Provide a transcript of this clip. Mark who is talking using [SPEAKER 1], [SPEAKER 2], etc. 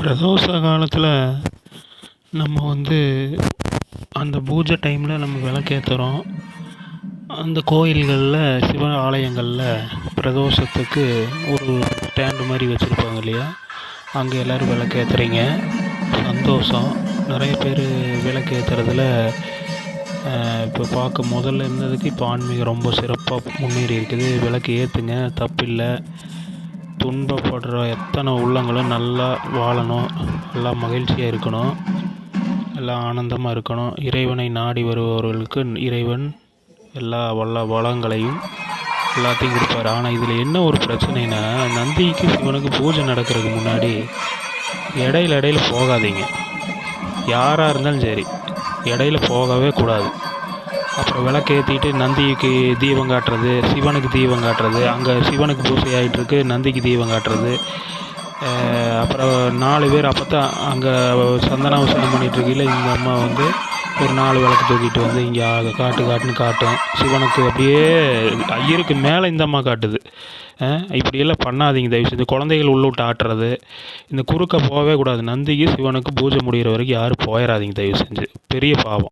[SPEAKER 1] பிரதோஷ காலத்தில் நம்ம அந்த பூஜை டைமில் நம்ம விளக்கேற்றுறோம். அந்த கோயில்களில் சிவ ஆலயங்களில் பிரதோஷத்துக்கு ஒரு ஸ்டாண்டு மாதிரி வச்சுருப்பாங்க இல்லையா, அங்கே எல்லோரும் விளக்கேற்றுறீங்க, சந்தோஷம். நிறைய பேர் விளக்கேற்றுறதுல இப்போ பார்க்க முதல்ல இருந்ததுக்கு இப்போ ஆன்மீகம் ரொம்ப சிறப்பாக முன்னேறி இருக்குது. விளக்கு ஏற்றுங்க, தப்பில்லை. துன்பப்படுற எத்தனை உள்ளங்களும் நல்லா வாழணும், நல்லா மகிழ்ச்சியாக இருக்கணும், எல்லாம் ஆனந்தமாக இருக்கணும். இறைவனை நாடி வருபவர்களுக்கு இறைவன் எல்லா வளங்களையும் எல்லாத்தையும் கொடுப்பார். ஆனால் இதில் என்ன ஒரு பிரச்சனைனா, நந்திக்கு சிவனுக்கு பூஜை நடக்கிறதுக்கு முன்னாடி இடையில போகாதீங்க. யாராக இருந்தாலும் சரி, இடையில போகவே கூடாது. அப்புறம் விளக்கேற்றிட்டு நந்திக்கு தீபம் காட்டுறது, சிவனுக்கு தீபம் காட்டுறது, அங்கே சிவனுக்கு பூஜை ஆகிட்டுருக்கு, நந்திக்கு தீபம் காட்டுறது. அப்புறம் 4 பேர் அப்போ தான் அங்கே சந்தனாபிஷேகம் பண்ணிகிட்ருக்கையில் இந்த அம்மா ஒரு 4 விளக்கு தூக்கிட்டு இங்கே காட்டுன்னு காட்டும். சிவனுக்கு அப்படியே ஐயருக்கு மேலே இந்த அம்மா காட்டுது. இப்படியெல்லாம் பண்ணாதீங்க தயவு செஞ்சு. குழந்தைகள் உள்ள விட்டு ஆட்டுறது, இந்த குறுக்க போகவே கூடாது. நந்திக்கு சிவனுக்கு பூஜை முடிகிற வரைக்கும் யாரும் போயிடாதீங்க தயவு செஞ்சு. பெரிய பாவம்.